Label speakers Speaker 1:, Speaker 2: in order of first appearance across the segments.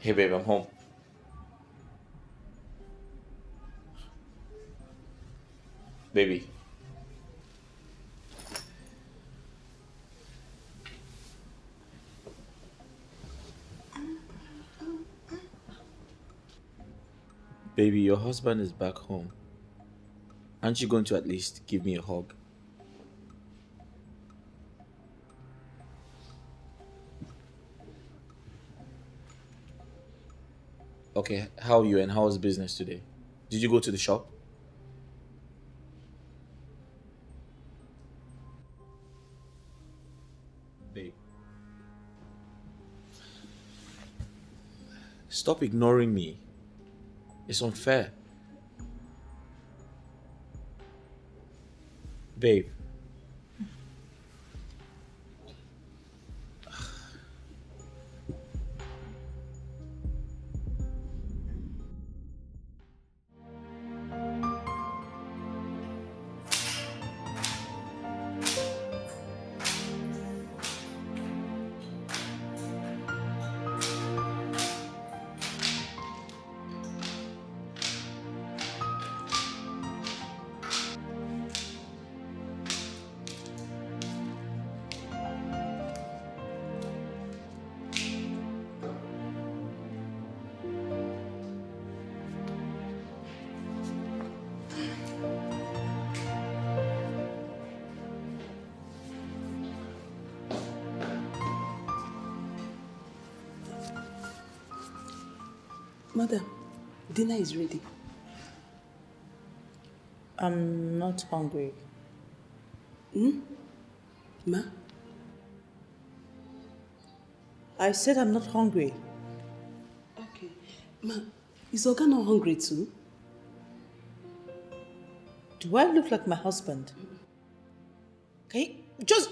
Speaker 1: Hey babe, I'm home. Baby. Baby, your husband is back home. Aren't you going to at least give me a hug? Okay, how are you and how was business today? Did you go to the shop? Babe. Stop ignoring me. It's unfair. Babe.
Speaker 2: Madam, dinner is ready.
Speaker 3: I'm not hungry.
Speaker 2: Ma?
Speaker 3: I said I'm not hungry.
Speaker 2: Okay. Ma, is Oga not hungry too?
Speaker 3: Do I look like my husband? Okay, just...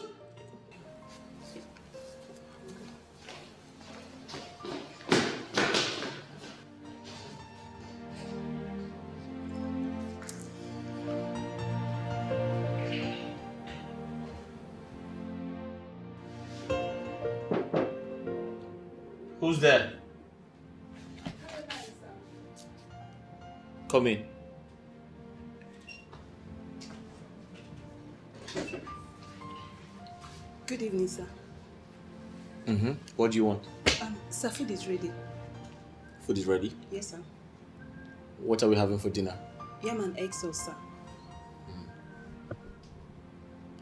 Speaker 1: Who's there? Come in.
Speaker 2: Good evening, sir.
Speaker 1: What do you want?
Speaker 2: Sir, food is ready.
Speaker 1: Food is ready.
Speaker 2: Yes, sir.
Speaker 1: What are we having for dinner?
Speaker 2: Yam and egg sauce, sir.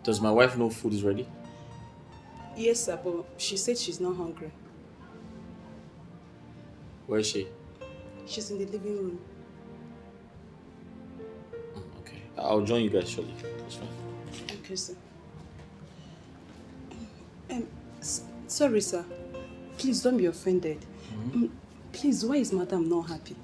Speaker 1: Does my wife know food is ready?
Speaker 2: Yes, sir, but she said she's not hungry.
Speaker 1: Where is she?
Speaker 2: She's in the living room.
Speaker 1: Okay. I'll join you guys shortly. That's fine.
Speaker 2: Okay, sir. Sorry, sir. Please don't be offended. Please, why is Madam not happy?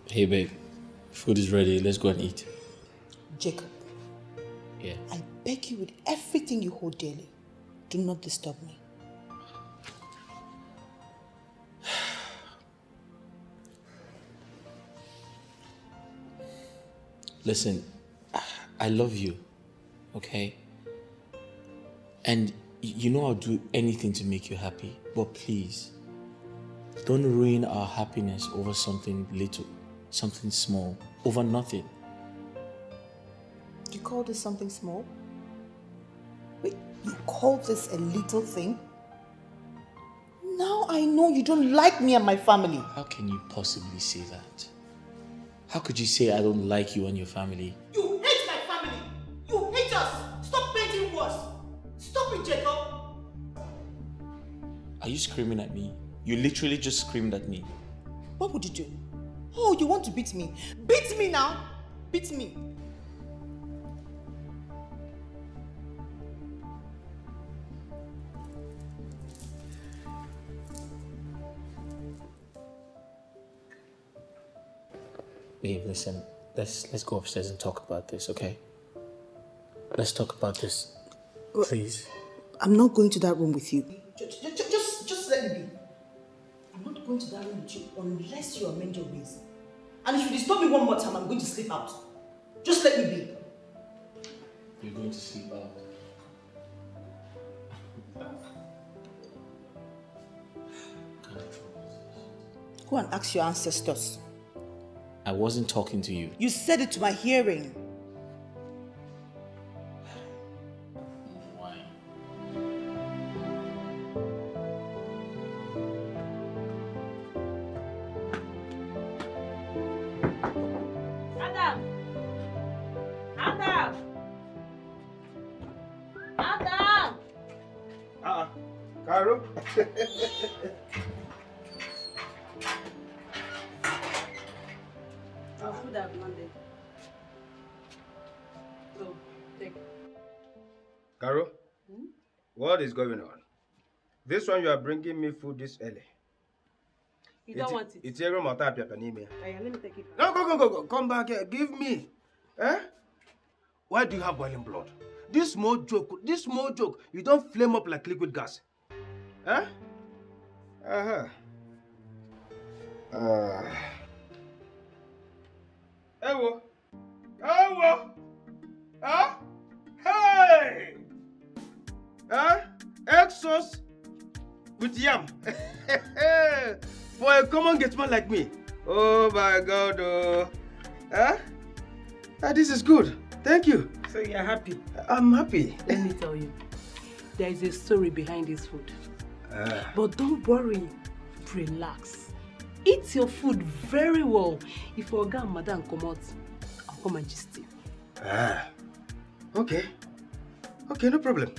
Speaker 1: Hey babe, food is ready. Let's go and eat.
Speaker 3: Jacob,
Speaker 1: Yeah.
Speaker 3: I beg you with everything you hold dearly, do not disturb me.
Speaker 1: Listen, I love you, okay? And you know I'll do anything to make you happy, but please, don't ruin our happiness over something little, something small, over nothing.
Speaker 3: You call this something small? Wait, you call this a little thing? Now I know you don't like me and my family.
Speaker 1: How can you possibly say that? How could you say I don't like you and your family?
Speaker 3: You hate my family! You hate us!
Speaker 1: Are you screaming at me? You literally just screamed at me.
Speaker 3: What would you do? Oh, you want to beat me? Beat me now! Beat me!
Speaker 1: Babe, listen. Let's go upstairs and talk about this, okay? Let's talk about this. Please.
Speaker 3: I'm not going to that room with you. Just let me be. I'm not going to that room with you unless you amend your ways. And if you disturb me one more time, I'm going to sleep out. Just let me be.
Speaker 1: You're going to sleep out.
Speaker 3: Go and ask your ancestors.
Speaker 1: I wasn't talking to you.
Speaker 3: You said it to my hearing.
Speaker 1: Why?
Speaker 2: Adam! Adam! Adam!
Speaker 4: Caro?
Speaker 2: Your food have landed. So, take.
Speaker 4: Caro? What is going on? This one you are bringing me food this early.
Speaker 2: You don't want it.
Speaker 4: It's a room. Let me
Speaker 2: take it.
Speaker 4: No, go. Come back here. Give me. Eh? Why do you have boiling blood? This small joke. You don't flame up like liquid gas. Eh? Uh-huh. Ewo. Huh? Hey! Huh? Egg sauce with yam. For a common gateman like me. Oh my God. Oh. Huh? This is good. Thank you.
Speaker 2: So you're happy?
Speaker 4: I'm happy.
Speaker 2: Let me tell you. There is a story behind this food. But don't worry. Relax. Eat your food very well. If Oga and Madam come out, I'll come and gist you.
Speaker 4: Okay. Okay, no problem.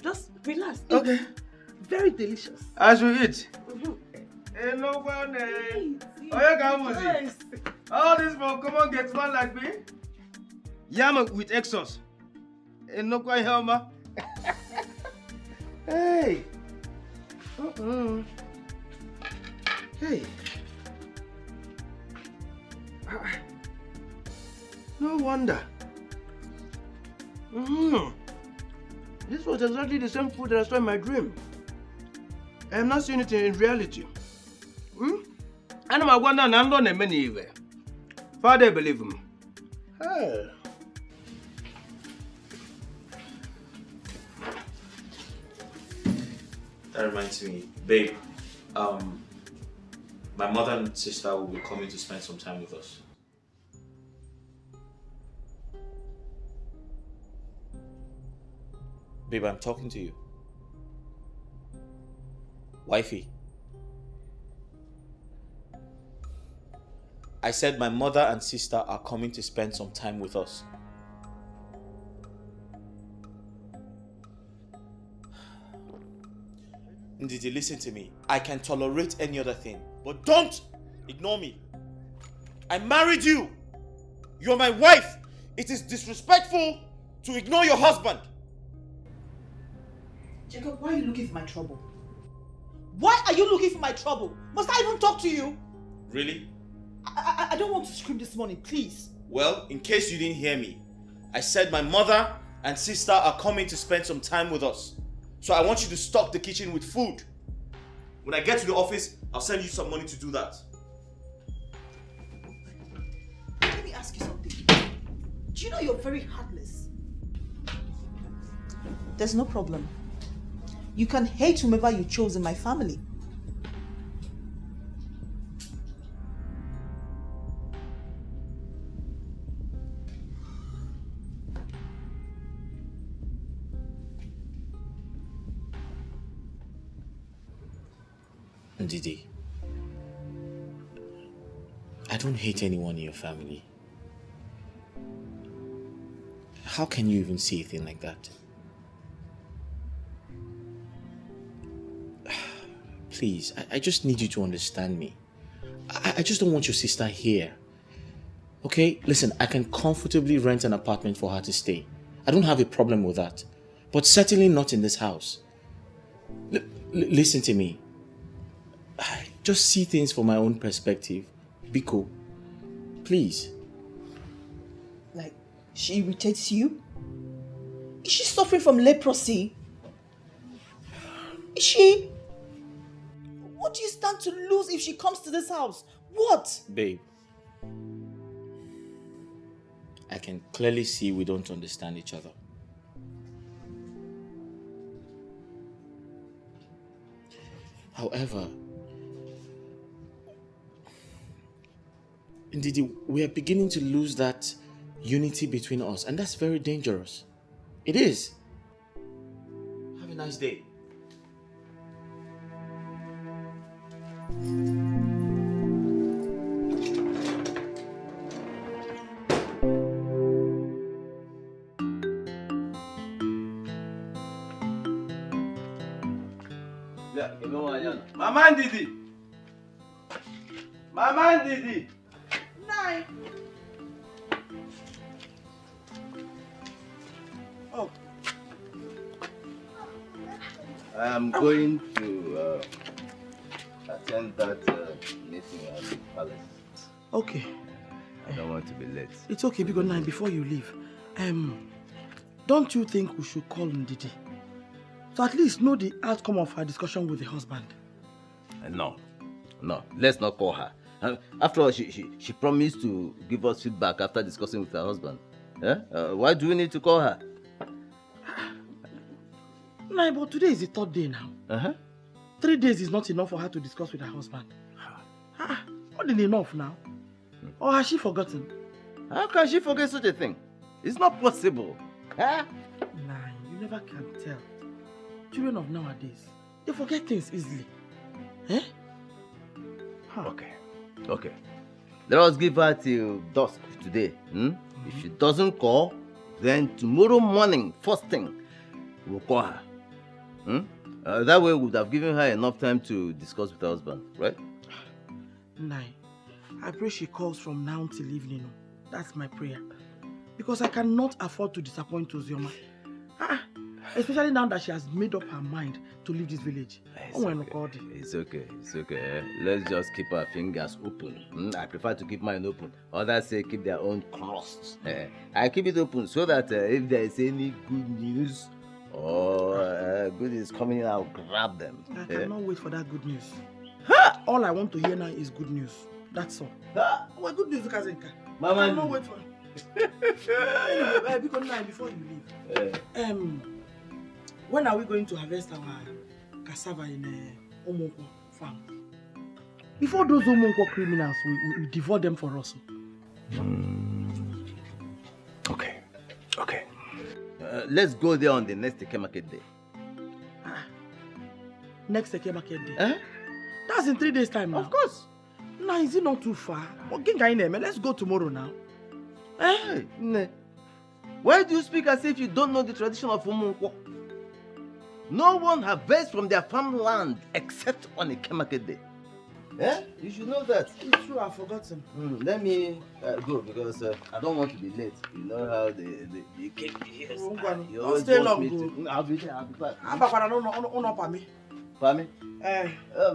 Speaker 2: Just relax. Eat.
Speaker 4: Okay.
Speaker 2: Very delicious.
Speaker 4: As we eat. No one. All this for common gets man like me. Yam with egg sauce. No quite helma. Hey. Hey. No wonder. This was exactly the same food that I saw in my dream. I am not seeing it in reality. And I'm wonder and I'm not a many even. Father, believe him. Hey.
Speaker 1: That reminds me, babe. My mother and sister will be coming to spend some time with us. Babe, I'm talking to you. Wifey. I said my mother and sister are coming to spend some time with us. Ndidi, listen to me. I can tolerate any other thing, but don't ignore me. I married you. You're my wife. It is disrespectful to ignore your husband.
Speaker 3: Jacob, why are you looking for my trouble? Why are you looking for my trouble? Must I even talk to you?
Speaker 1: Really?
Speaker 3: I don't want to scream this morning, please.
Speaker 1: Well, in case you didn't hear me, I said my mother and sister are coming to spend some time with us. So I want you to stock the kitchen with food. When I get to the office, I'll send you some money to do that.
Speaker 3: Let me ask you something. Do you know you're very heartless? There's no problem. You can hate whomever you chose in my family.
Speaker 1: Ndidi, I don't hate anyone in your family. How can you even see a thing like that? please, I just need you to understand me. I just don't want your sister here. Okay? Listen, I can comfortably rent an apartment for her to stay. I don't have a problem with that. But certainly not in this house. Listen to me. I just see things from my own perspective. Biko, please.
Speaker 3: Like, she irritates you? Is she suffering from leprosy? Is she? What do you stand to lose if she comes to this house? What?
Speaker 1: Babe, I can clearly see we don't understand each other. However, indeed, we are beginning to lose that unity between us, and that's very dangerous. It is. Have a nice day.
Speaker 4: Mama Didi! Mama Didi!
Speaker 3: Nine. Oh.
Speaker 4: I am going to attend that meeting at the palace.
Speaker 5: Okay.
Speaker 4: I don't want to be late.
Speaker 5: It's okay, Big Nine, before you leave. Don't you think we should call Ndidi? To at least know the outcome of her discussion with the husband.
Speaker 4: No, let's not call her. After all, she promised to give us feedback after discussing with her husband. Why do we need to call her?
Speaker 5: Nine, but today is the third day now. 3 days is not enough for her to discuss with her husband. More than enough now. Or has she forgotten?
Speaker 4: How can she forget such a thing? It's not possible.
Speaker 5: Nine, you never can tell. Children of nowadays, they forget things easily.
Speaker 4: Okay. Let us give her till dusk today. If she doesn't call, then tomorrow morning, first thing, we'll call her. That way we would have given her enough time to discuss with her husband, right?
Speaker 5: Nine, I pray she calls from now till evening. That's my prayer. Because I cannot afford to disappoint Ozioma. Especially now that she has made up her mind to leave this village.
Speaker 4: It's okay. Let's just keep our fingers open. I prefer to keep mine open. Others say keep their own crossed. I keep it open so that if there is any good news or good is coming in, I'll grab them.
Speaker 5: I cannot wait for that good news. All I want to hear now is good news. That's all. What good news, Kazenka?
Speaker 4: Mama,
Speaker 5: I cannot wait for it. Anyway, before you leave, when are we going to harvest our cassava in Omonko farm? Before those Omonko criminals, we devour them for us.
Speaker 4: Okay. Let's go there on the next Eke Market day.
Speaker 5: Next Eke Market day? That's in 3 days' time now.
Speaker 4: Of course.
Speaker 5: Now, is it not too far? Let's go tomorrow now.
Speaker 4: Hey, why do you speak as if you don't know the tradition of Omonko? No one harvests from their farmland except on a Eke Market day. You should know that.
Speaker 5: It's true, I've forgotten.
Speaker 4: Let me go because I don't want to be late. You know how the cake is.
Speaker 5: Don't stay long.
Speaker 4: I'll be there. I'll be back. Pami?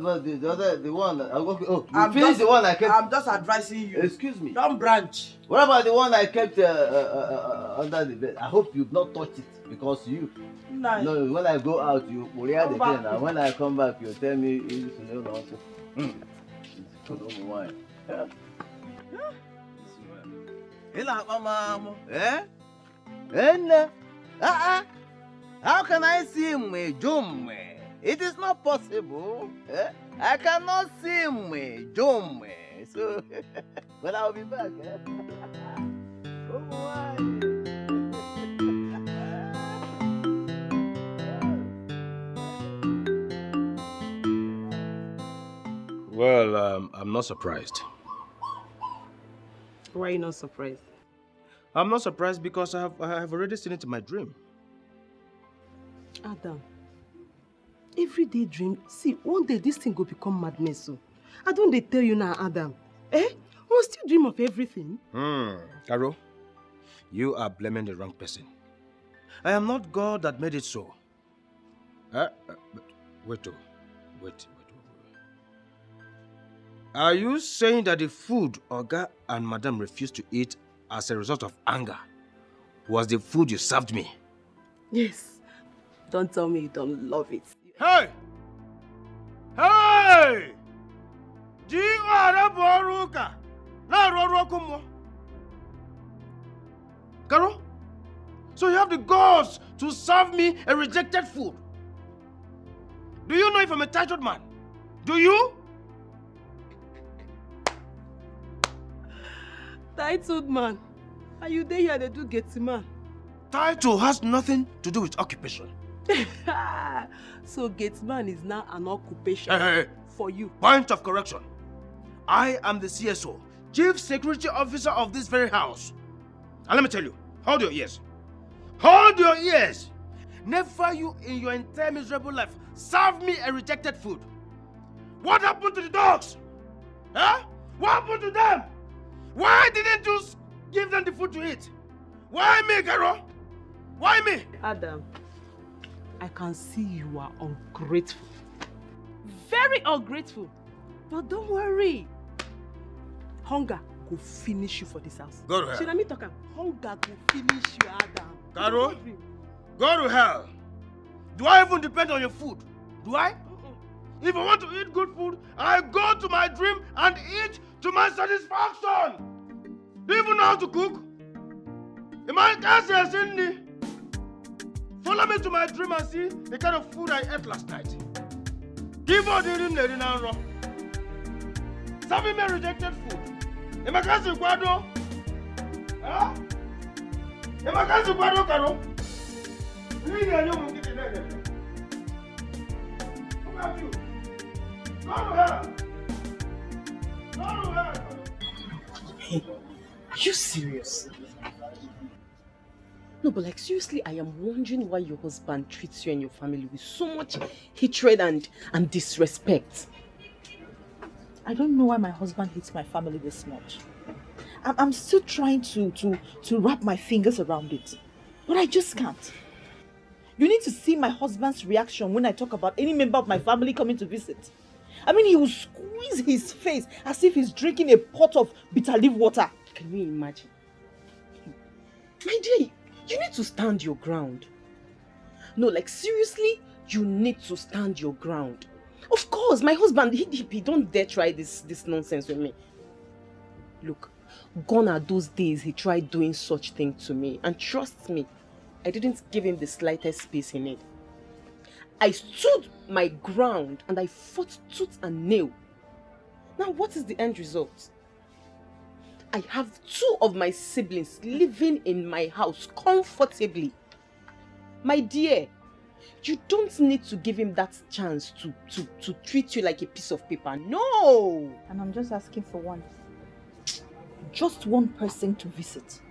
Speaker 4: But the one that finish the one I kept.
Speaker 5: I'm just advising you.
Speaker 4: Excuse me.
Speaker 5: Don't branch.
Speaker 4: What about the one I kept under the bed? I hope you've not touched it because you. No, when I go out, you will hear the thing, and when I come back, you tell me you know also. Wine. How can I see him, Jum? It is not possible. I cannot see him, Jum. So, but I'll be back.
Speaker 6: Well, I'm not surprised.
Speaker 2: Why are you not surprised?
Speaker 6: I'm not surprised because I have already seen it in my dream.
Speaker 2: Adam, Everyday dream. See, one day this thing will become madness. So, I don't they tell you now, Adam? We'll still dream of everything.
Speaker 4: Carol, you are blaming the wrong person. I am not God that made it so. But wait. Are you saying that the food Oga and Madam refused to eat as a result of anger was the food you served me?
Speaker 2: Yes. Don't tell me you don't love it.
Speaker 4: Hey! Hey! Carol, so you have the guts to serve me a rejected food? Do you know if I'm a titled man? Do you?
Speaker 2: Titled man. Are you there here? They do get man.
Speaker 4: Title has nothing to do with occupation.
Speaker 2: So Gatesman is now an occupation for you.
Speaker 4: Point of correction. I am the CSO, Chief Security Officer of this very house. And let me tell you, hold your ears. Hold your ears! Never you in your entire miserable life serve me a rejected food. What happened to the dogs? Huh? What happened to them? Why didn't you give them the food to eat? Why me, Carol? Why me?
Speaker 2: Adam, I can see you are ungrateful. Very ungrateful. But don't worry. Hunger will finish you for this house.
Speaker 4: Go to hell.
Speaker 2: Should I me talk? Hunger will finish you, Adam.
Speaker 4: Carol, go to hell. Do I even depend on your food? Do I? If I want to eat good food, I go to my dream and eat to my satisfaction. Do you even know how to cook? Follow me to my dream and see the kind of food I ate last night. Give out the room, serving me rejected food. Am I can't Guado? Huh? Am I can't Guado, Caro? Look at you. Go to hell. Go to hell.
Speaker 5: Hey, are you serious?
Speaker 2: No, but like seriously, I am wondering why your husband treats you and your family with so much hatred and disrespect.
Speaker 7: I don't know why my husband hates my family this much. I'm still trying to wrap my fingers around it. But I just can't. You need to see my husband's reaction when I talk about any member of my family coming to visit. I mean, he will squeeze his face as if he's drinking a pot of bitter leaf water.
Speaker 2: Can you imagine? My dear, you need to stand your ground. No, like seriously, you need to stand your ground. Of course, my husband, he don't dare try this nonsense with me. Look, gone are those days he tried doing such thing to me. And trust me, I didn't give him the slightest space in it. I stood my ground and I fought tooth and nail. Now, what is the end result? I have 2 of my siblings living in my house comfortably. My dear, you don't need to give him that chance to treat you like a piece of paper. No!
Speaker 7: And I'm just asking for one. Just one person to visit.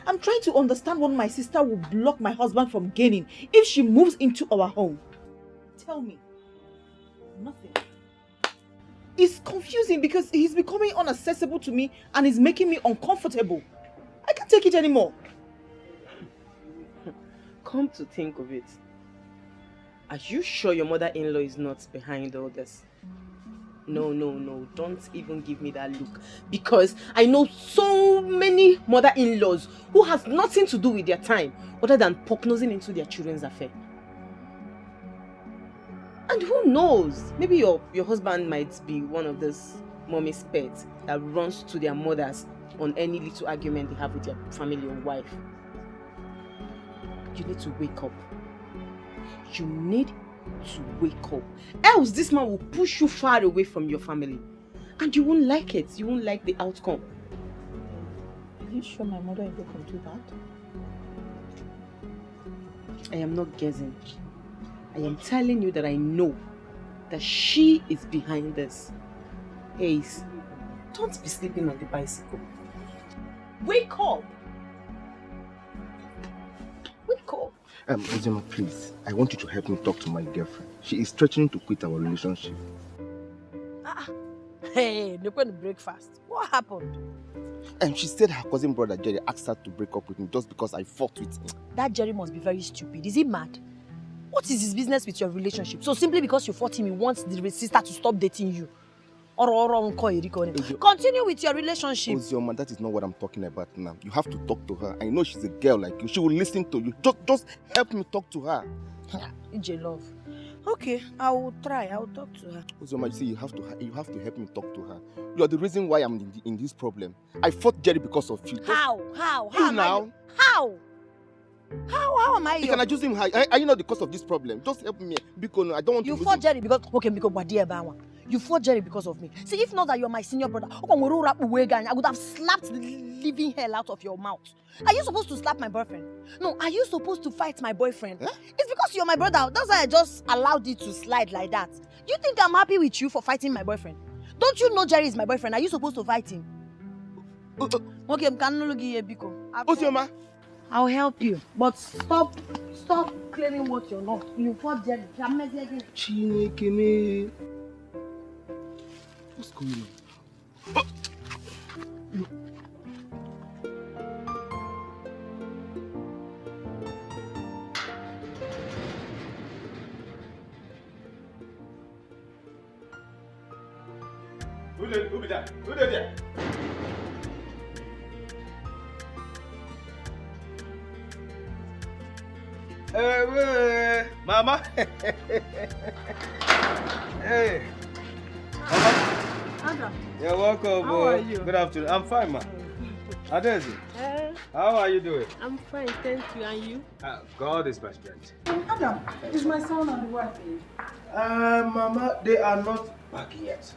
Speaker 7: I'm trying to understand what my sister will block my husband from gaining if she moves into our home. Tell me. Nothing. It's confusing because he's becoming inaccessible to me and is making me uncomfortable. I can't take it anymore.
Speaker 2: Come to think of it, are you sure your mother-in-law is not behind all this? No, don't even give me that look. Because I know so many mother-in-laws who has nothing to do with their time other than poke-nosing into their children's affair. And who knows, maybe your husband might be one of those mommy's pets that runs to their mothers on any little argument they have with their family or wife. You need to wake up. You need to wake up. Else this man will push you far away from your family. And you won't like it. You won't like the outcome.
Speaker 7: Are you sure my mother-in-law can do that?
Speaker 2: I am not guessing. I am telling you that I know that she is behind this. Ace, don't be sleeping on the bicycle. Wake up! Wake up!
Speaker 4: Ozema, please, I want you to help me talk to my girlfriend. She is threatening to quit our relationship.
Speaker 8: Hey, they're going to breakfast. What happened?
Speaker 4: She said her cousin brother Jerry asked her to break up with me just because I fought with him.
Speaker 8: That Jerry must be very stupid. Is he mad? What is his business with your relationship? So simply because you fought him, he wants the sister to stop dating you. Continue with your relationship.
Speaker 4: Ozioma, that is not what I'm talking about now. You have to talk to her. I know she's a girl like you. She will listen to you. Just help me talk to her.
Speaker 8: EJ love. Okay, I will try. I will talk to her.
Speaker 4: Ozioma, you see, you have to help me talk to her. You are the reason why I'm in this problem. I fought Jerry because of you.
Speaker 8: How?
Speaker 4: You now?
Speaker 8: How am I?
Speaker 4: You can accuse him. Are you not the cause of this problem? Just help me. Because I don't want to lose him.
Speaker 8: You fought Jerry because you fought Jerry because of me. See, if not that you're my senior brother, I would have slapped the living hell out of your mouth. Are you supposed to slap my boyfriend? No, are you supposed to fight my boyfriend? Huh? It's because you're my brother. That's why I just allowed it to slide like that. Do you think I'm happy with you for fighting my boyfriend? Don't you know Jerry is my boyfriend? Are you supposed to fight him? Okay,
Speaker 4: Ozioma,
Speaker 8: I'll help you. But stop claiming what you're not. You fought Jerry.
Speaker 4: Chineke. What's going on? Who be that? Who did that? Mama. Hey.
Speaker 2: Adam.
Speaker 4: You're welcome.
Speaker 2: How are you?
Speaker 4: Good afternoon. I'm fine, ma. Adezi, how are you doing?
Speaker 2: I'm fine, thank you. And you?
Speaker 4: God is my strength.
Speaker 5: Adam, is my son on the way?
Speaker 4: Mama, they are not back yet.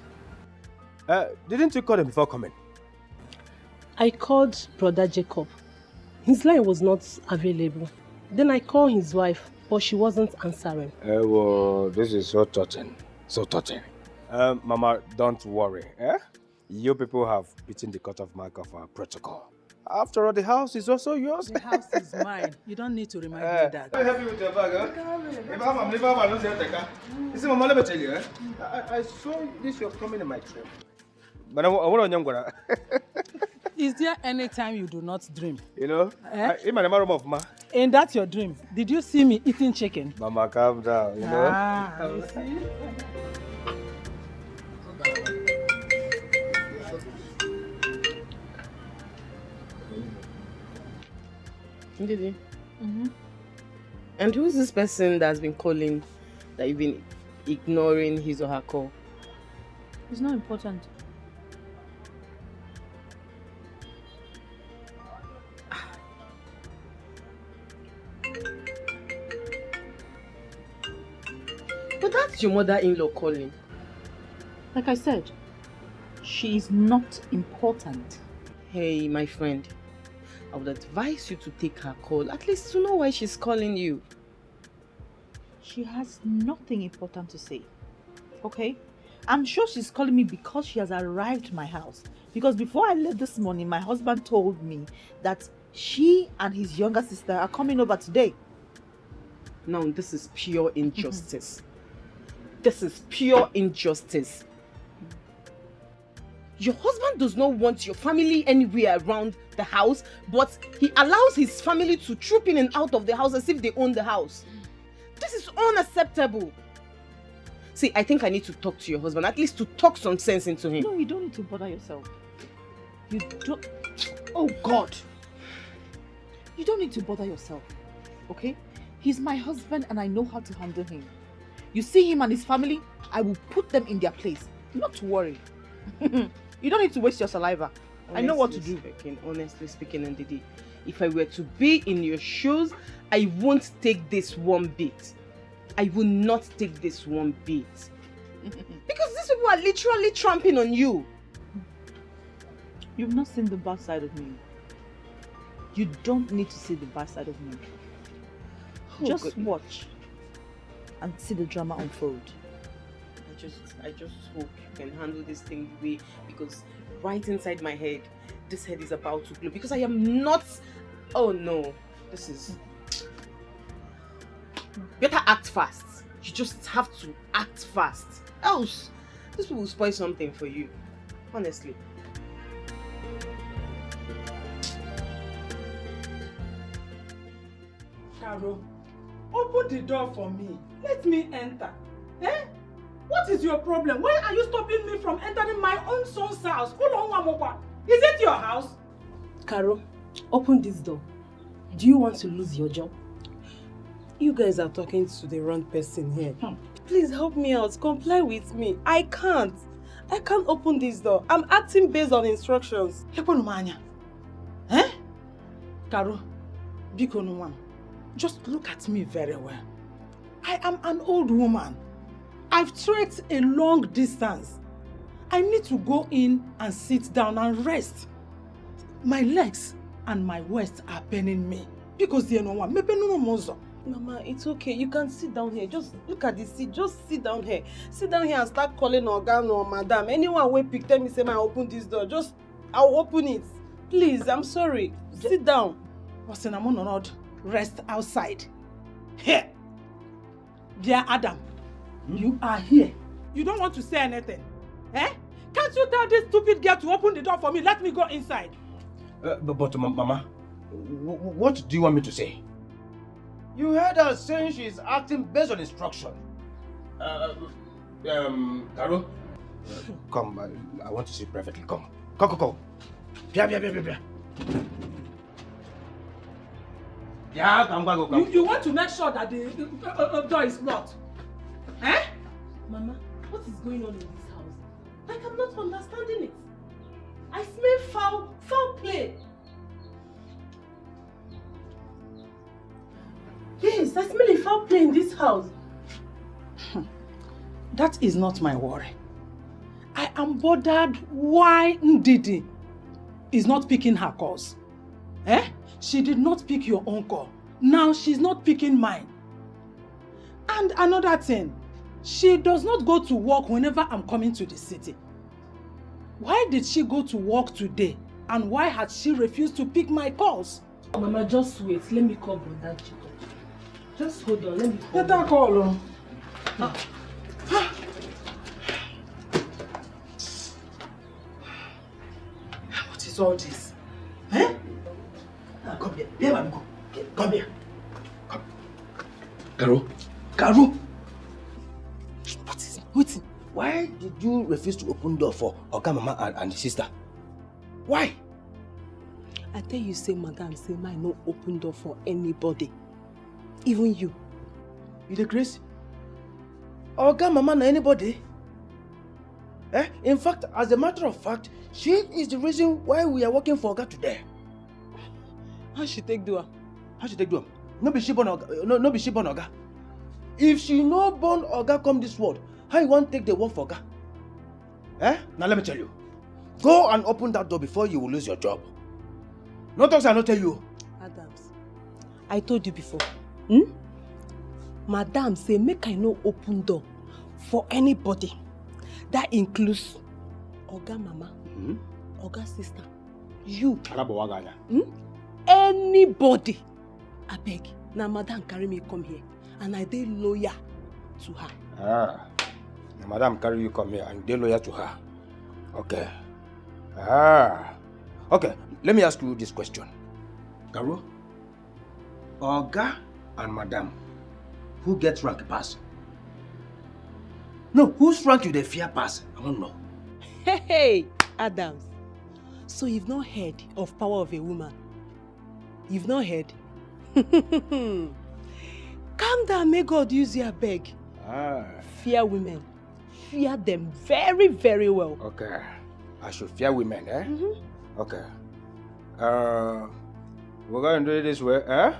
Speaker 4: Didn't you call them before coming?
Speaker 2: I called Brother Jacob. His line was not available. Then I called his wife, but she wasn't answering.
Speaker 4: Well, this is so touching. So touching. Mama, don't worry. You people have beaten the cut-off mark of our protocol. After all, the house is also yours.
Speaker 5: The house is mine. You don't need to remind me that.
Speaker 4: I'm happy with your bag, You see, Mama, let me tell you, I saw this you're coming in my trip. But I want to
Speaker 5: Is there any time you do not dream?
Speaker 4: You know, in my room of ma.
Speaker 5: And that's your dream. Did you see me eating chicken?
Speaker 4: Mama, calm down, you know.
Speaker 5: You see?
Speaker 2: Didi. And who's this person that's been calling, that you've been ignoring his or her call?
Speaker 7: It's not important.
Speaker 2: But that's your mother-in-law calling.
Speaker 7: Like I said, she is not important.
Speaker 2: Hey, my friend. I would advise you to take her call, at least to know why she's calling you.
Speaker 7: She has nothing important to say, okay? I'm sure she's calling me because she has arrived at my house. Because before I left this morning, my husband told me that she and his younger sister are coming over today.
Speaker 2: Now, this is pure injustice. This is pure injustice. Your husband does not want your family anywhere around the house, but he allows his family to troop in and out of the house as if they own the house. This is unacceptable. See, I think I need to talk to your husband, at least to talk some sense into him.
Speaker 7: No, you don't need to bother yourself. You don't... Oh, God! You don't need to bother yourself, okay? He's my husband and I know how to handle him. You see him and his family, I will put them in their place. Not to worry. You don't need to waste your saliva. I know what to do.
Speaker 2: Honestly speaking, Ndidi, if I were to be in your shoes, I won't take this one bit. I will not take this one bit. Because these people are literally tramping on you.
Speaker 7: You've not seen the bad side of me. You don't need to see the bad side of me. Just watch and see the drama unfold.
Speaker 2: I just hope you can handle this thing the way, because right inside my head, this head is about to blow, because I am not... Oh no, this is... Better act fast. You just have to act fast. Else, this will spoil something for you. Honestly.
Speaker 5: Carol, open the door for me. Let me enter. Eh? What is your problem? Why are you stopping me from entering my own son's house? Is it your house?
Speaker 2: Carol, open this door. Do you want to lose your job? You guys are talking to the wrong person here. Please help me out. Comply with me. I can't open this door. I'm acting based on instructions.
Speaker 5: Eh? Carol, biko no. Just look at me very well. I am an old woman. I've trekked a long distance. I need to go in and sit down and rest. My legs and my waist are paining me because they know what.
Speaker 2: Mama, it's okay. You can sit down here. Just look at the seat. Just sit down here. Sit down here and start calling Oga or Madam. Anyone will pick tell me say, "I open this door." I'll open it. Please, I'm sorry. Sit down.
Speaker 5: What's in a rest outside. Here. Dear Adam, you are here. You don't want to say anything. Eh? Can't you tell this stupid girl to open the door for me? Let me go inside.
Speaker 4: But Mama, what do you want me to say? You heard her saying she's acting based on instruction. Carol? Come, I want to see perfectly. Come. Come. Yeah, come.
Speaker 5: You want to make sure that the door is locked? Eh?
Speaker 2: Mama, what is going on in this house? Like, I'm not understanding it. I smell foul play. Yes, I smell a foul play in this house.
Speaker 5: That is not my worry. I am bothered why Ndidi is not picking her calls. Eh? She did not pick your own call. Now she's not picking mine. And another thing, she does not go to work whenever I'm coming to the city. Why did she go to work today? And why had she refused to pick my calls?
Speaker 2: Mama, just wait. Let me call Brother Chico. Just hold on. Let me call.
Speaker 5: Let her call him. What is all this? Eh? Come here. Here, man, go. Come here. Come.
Speaker 4: Carol?
Speaker 5: What is it?
Speaker 4: Why did you refuse to open door for Oga Mama and the sister? Why?
Speaker 2: I tell you, say, Madam, say, I no open door for anybody. Even you.
Speaker 4: You the crazy? Oga Mama and anybody? Eh? In fact, as a matter of fact, she is the reason why we are working for Oga today.
Speaker 2: How she take do her?
Speaker 4: No be she born Oga. No be she born Oga. If she no born Oga come this world, how you want to take the work for Oga? Eh? Now let me tell you. Go and open that door before you will lose your job. No talks I not tell you.
Speaker 2: Adams, I told you before. Madam say make I no open door for anybody. That includes Oga Mama, Oga sister, you. Anybody. I beg. Now Madam carry me come here and I dey loyal to her.
Speaker 4: Now Madam carry you come here and they loyal to her. Okay. Okay, let me ask you this question. Carol, Oga and Madam, who gets rank pass? No, whose rank you they fear pass? I don't know.
Speaker 2: Hey, Adams. So you've not heard of power of a woman? You've not heard? Calm down, may God use your beg. Fear women. Fear them very, very well.
Speaker 4: Okay. I should fear women, eh? Okay. We're going to do it this way, eh?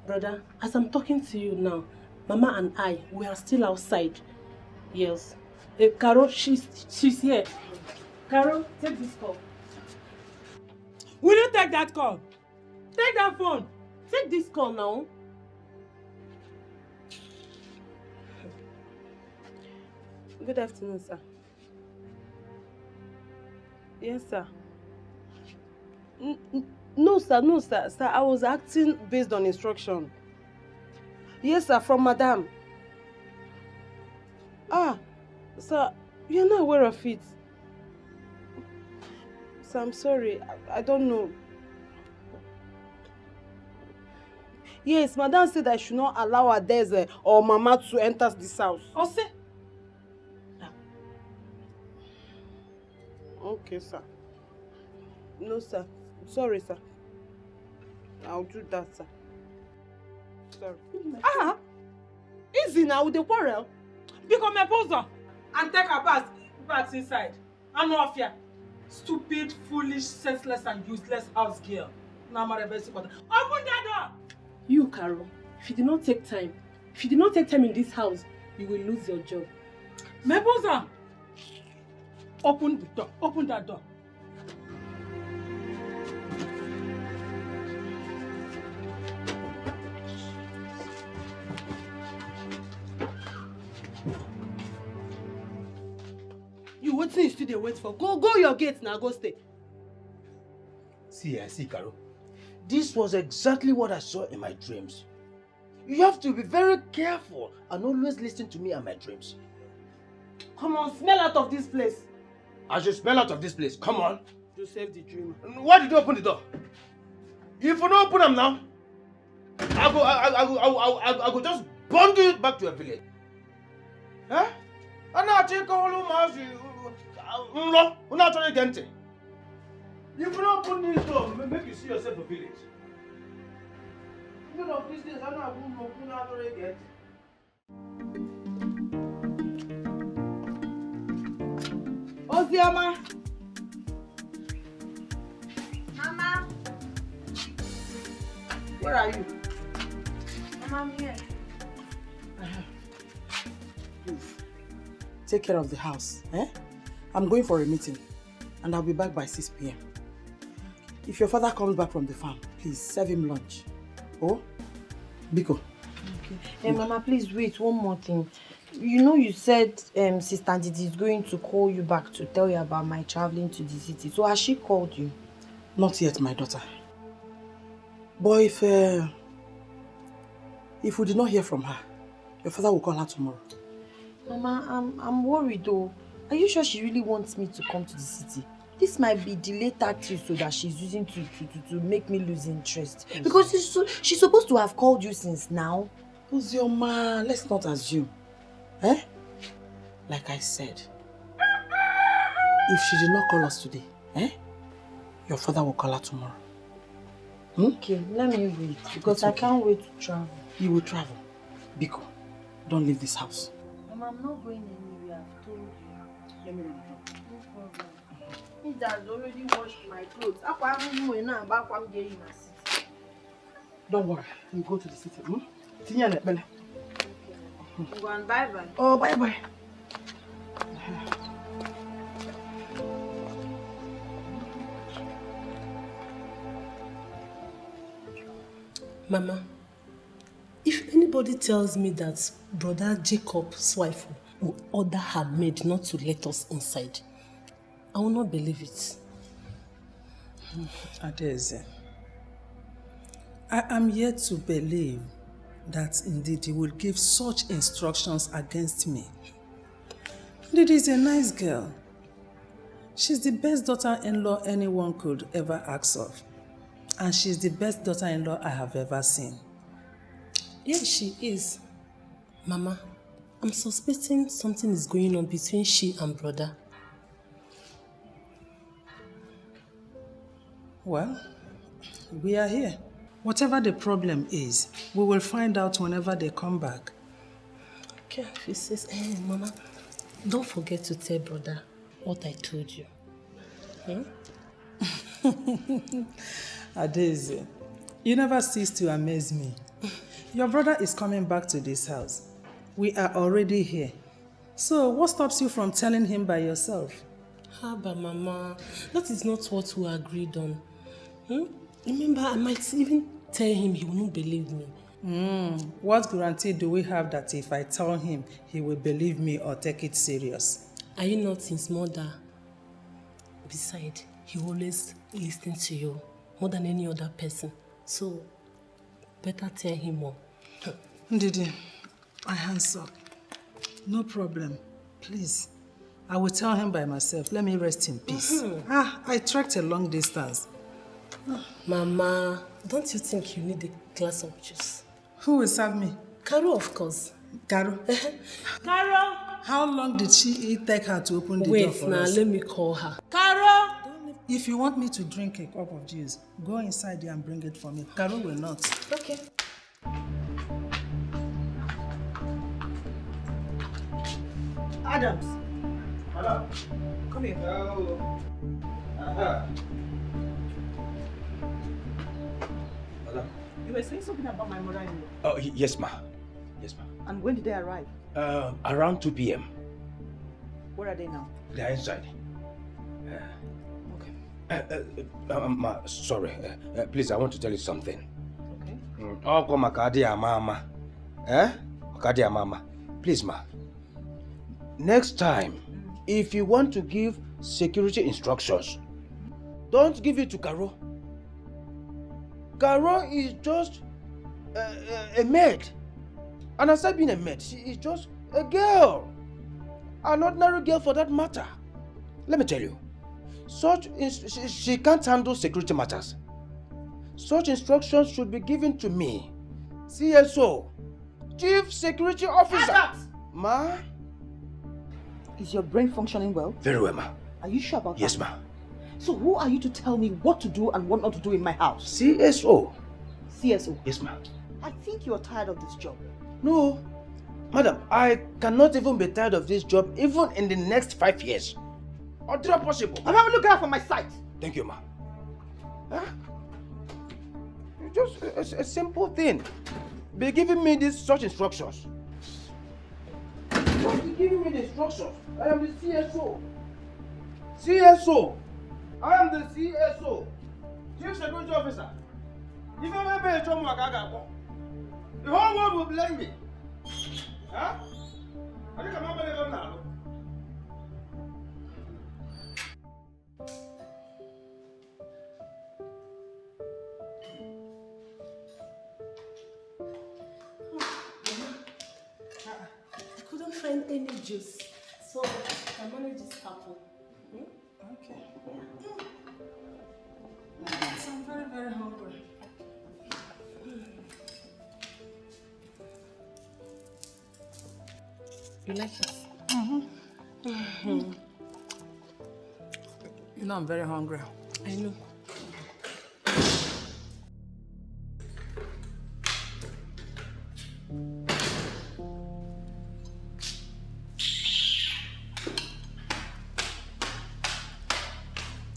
Speaker 2: Brother, as I'm talking to you now, Mama and I, we are still outside. Yes. Carol, she's here. Carol, take this call.
Speaker 5: Will you take that call? Take that phone.
Speaker 2: Take this call now. Good afternoon, sir. Yes, sir. No, sir, no, sir. Sir, I was acting based on instruction. Yes, sir, from Madam. Ah, sir, you're not aware of it. Sir, I'm sorry. I don't know. Yes, Madam said I should not allow Adeze or Mama to enter this house.
Speaker 5: Oh, see?
Speaker 2: Okay, sir. No, sir. Sorry, sir. I'll do that, sir. Sorry.
Speaker 5: Ah! Easy now with the quarrel. Become a poser and take her bags inside. I'm not here. Stupid, foolish, senseless, and useless house girl. Now my best. Open that door!
Speaker 2: You, Carol, if you did not take time in this house, you will lose your job.
Speaker 5: Meposa! Open the door. Open that door.
Speaker 2: You waiting, you still dey wait for? Go your gate now, go stay.
Speaker 4: See, Carol. This was exactly what I saw in my dreams. You have to be very careful and always listen to me and my dreams.
Speaker 2: Come on, smell out of this place.
Speaker 4: I should smell out of this place. Come on.
Speaker 2: You save the dream.
Speaker 4: Why did you open the door? If you don't open them now, I go just bundle it back to your village. Huh? I'm not taking all of my I'm not trying to get it. If you don't open this door, make you see yourself a village. You know, these days, I'm not going to get it.
Speaker 5: Oziama!
Speaker 8: Mama!
Speaker 5: Where are you?
Speaker 8: Mama, I'm here.
Speaker 5: Please, take care of the house. I'm going for a meeting and I'll be back by 6 p.m. If your father comes back from the farm, please serve him lunch. Oh, Biko.
Speaker 8: Okay. Hey, Mama, please wait, one more thing. You know you said Sister Didi is going to call you back to tell you about my traveling to the city. So has she called you?
Speaker 5: Not yet, my daughter. But if we did not hear from her, your father will call her tomorrow.
Speaker 8: Mama, I'm worried though. Are you sure she really wants me to come to the city? This might be delayed tactics so that she's using to make me lose interest. Yes. Because she's supposed to have called you since now.
Speaker 5: Uzioma, let's not assume. Like I said, if she did not call us today, your father will call her tomorrow.
Speaker 8: Okay, let me wait because I can't wait to travel.
Speaker 5: You will travel. Biko, don't leave this house.
Speaker 8: Mama, I'm not going anywhere, I've told you.
Speaker 5: Let me run.
Speaker 8: No problem. He has already washed my clothes.
Speaker 5: Don't worry, we'll go to the city. Okay.
Speaker 8: Go on, bye-bye.
Speaker 5: Oh, bye-bye.
Speaker 2: Mama, if anybody tells me that Brother Jacob's wife will order her maid not to let us inside, I will not believe it.
Speaker 9: Adeze, I am yet to believe that indeed he will give such instructions against me. Didi is a nice girl. She's the best daughter-in-law anyone could ever ask of. And she's the best daughter-in-law I have ever seen.
Speaker 2: Yes, she is. Mama, I'm suspecting something is going on between she and brother.
Speaker 9: Well, we are here. Whatever the problem is, we will find out whenever they come back.
Speaker 2: Okay, she says, Mama, don't forget to tell brother what I told you.
Speaker 9: Adeze, you never cease to amaze me. Your brother is coming back to this house. We are already here. So what stops you from telling him by yourself?
Speaker 2: But Mama, that is not what we agreed on. Remember, I might even tell him he will not believe me.
Speaker 9: What guarantee do we have that if I tell him, he will believe me or take it serious?
Speaker 2: Are you not his mother? Besides, he always listens to you more than any other person. So, better tell him more.
Speaker 9: Ndidi, my hands up. No problem. Please. I will tell him by myself. Let me rest in peace. I trekked a long distance.
Speaker 2: Mama, don't you think you need a glass of juice?
Speaker 9: Who will serve me?
Speaker 2: Caro, of course.
Speaker 9: Caro?
Speaker 2: Caro!
Speaker 9: How long did she take her to open the door
Speaker 2: Wait,
Speaker 9: for
Speaker 2: now
Speaker 9: us?
Speaker 2: let me call her. Caro!
Speaker 9: If you want me to drink a cup of juice, go inside there and bring it for me. Caro will not.
Speaker 2: Okay.
Speaker 3: Adams.
Speaker 4: Madam.
Speaker 3: Come here.
Speaker 4: Hello. Madam.
Speaker 3: You were saying something about my mother-in-law.
Speaker 6: Oh, yes, ma. Yes, ma.
Speaker 3: And when did they arrive?
Speaker 6: Around 2 p.m.
Speaker 3: Where are they now?
Speaker 6: They are inside. Ma, sorry. Please, I want to tell you something.
Speaker 3: Okay.
Speaker 6: Oh, Makadia Mama. Makadia Mama. Please, ma. Next time, if you want to give security instructions, don't give it to Caro. Caro is just a maid. And aside being a maid, she is just a girl. An ordinary girl for that matter. Let me tell you, she can't handle security matters. Such instructions should be given to me, CSO, Chief Security Officer.
Speaker 3: Adams!
Speaker 6: Ma?
Speaker 3: Is your brain functioning well?
Speaker 6: Very well, ma.
Speaker 3: Are you sure about that?
Speaker 6: Yes, ma.
Speaker 3: So who are you to tell me what to do and what not to do in my house?
Speaker 6: CSO.
Speaker 3: CSO?
Speaker 6: Yes, ma.
Speaker 3: I think you're tired of this job.
Speaker 6: No. Madam, I cannot even be tired of this job even in the next 5 years. Until possible.
Speaker 3: I'm having a look out for my sight.
Speaker 6: Thank you, ma. Huh? Just a simple thing. Be giving me such instructions. Just be giving me the instructions. I am the CSO. CSO. I am the CSO. Chief Security Officer. If I may be a job, the whole world will blame me. Huh? I think I'm not going to now.
Speaker 2: I couldn't find any juice, so I managed this apple.
Speaker 9: Okay. Yes, I'm very, very hungry.
Speaker 2: You like it?
Speaker 9: You know I'm very hungry.
Speaker 2: I know.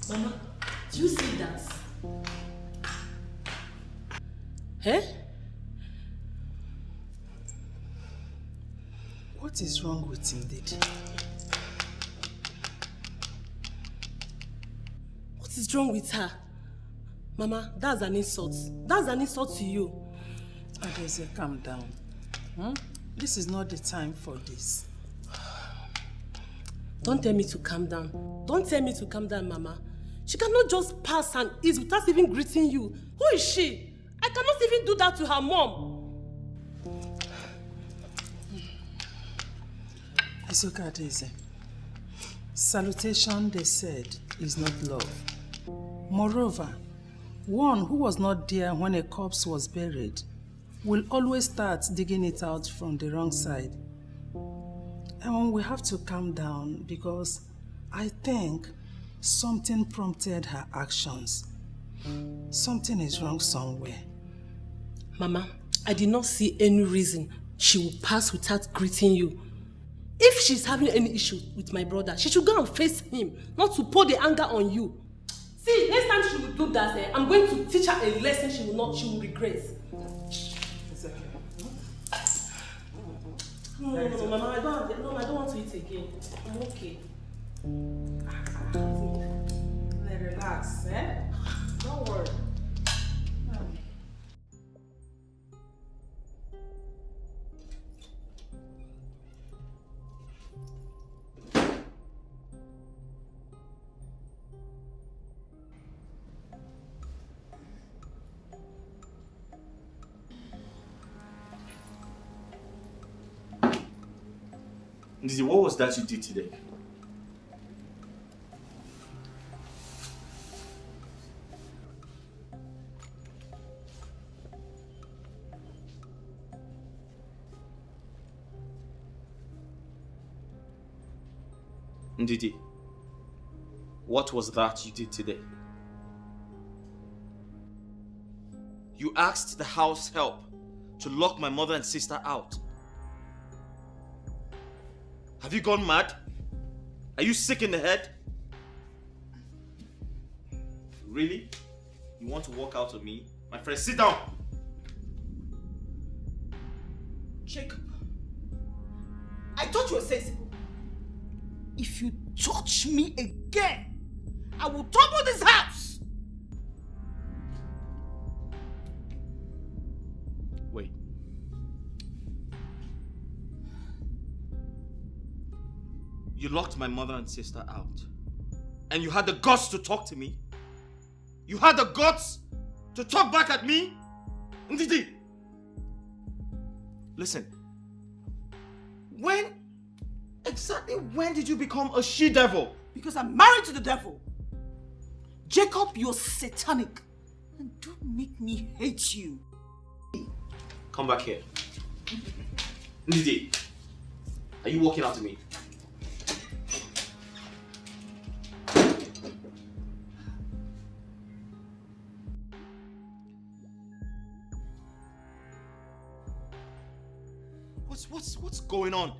Speaker 2: Mama, do you see that? Eh?
Speaker 9: What is wrong with Ndidi?
Speaker 2: What is wrong with her? Mama, that's an insult. That's an insult to you.
Speaker 9: Adeze, calm down. This is not the time for this.
Speaker 2: Don't tell me to calm down. Don't tell me to calm down, Mama. She cannot just pass and eat without even greeting you. Who is she? I cannot even do that to her mom.
Speaker 9: It's okay, Adeze. Salutation, they said, is not love. Moreover, one who was not there when a corpse was buried will always start digging it out from the wrong side. And we have to calm down because I think something prompted her actions. Something is wrong somewhere.
Speaker 2: Mama, I did not see any reason she would pass without greeting you. If she's having any issue with my brother, she should go and face him, not to pour the anger on you. See, next time she will do that, I'm going to teach her a lesson she will regret.
Speaker 9: It's okay.
Speaker 2: No, Mama, I don't want to eat again. I'm okay.
Speaker 9: Relax, eh? Don't worry.
Speaker 1: Ndidi, what was that you did today? Ndidi, what was that you did today? You asked the house help to lock my mother and sister out. Have you gone mad? Are you sick in the head? Really? You want to walk out on me? My friend, sit down!
Speaker 3: Jacob, I thought you were sensible. If you touch me again, I will topple this house!
Speaker 1: Wait. You locked my mother and sister out. And you had the guts to talk to me? You had the guts to talk back at me? Ndidi! Listen. Exactly when did you become a she-devil?
Speaker 3: Because I'm married to the devil. Jacob, you're satanic. And don't make me hate you.
Speaker 1: Come back here. Ndidi, are you walking after me? What's going on?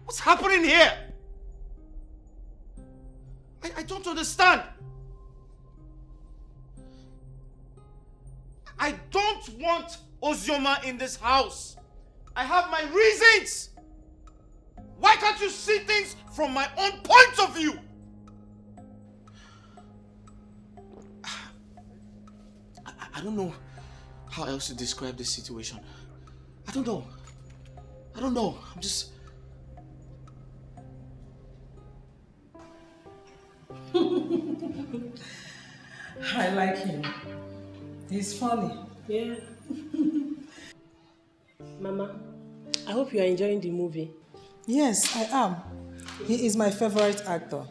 Speaker 1: What's happening here? I don't understand. I don't want Ozioma in this house. I have my reasons. Why can't you see things from my own point of view? I don't know how else to describe this situation. I don't know. I'm just...
Speaker 9: I like him. He's funny.
Speaker 2: Yeah. Mama, I hope you are enjoying the movie.
Speaker 9: Yes, I am. He is my favorite actor.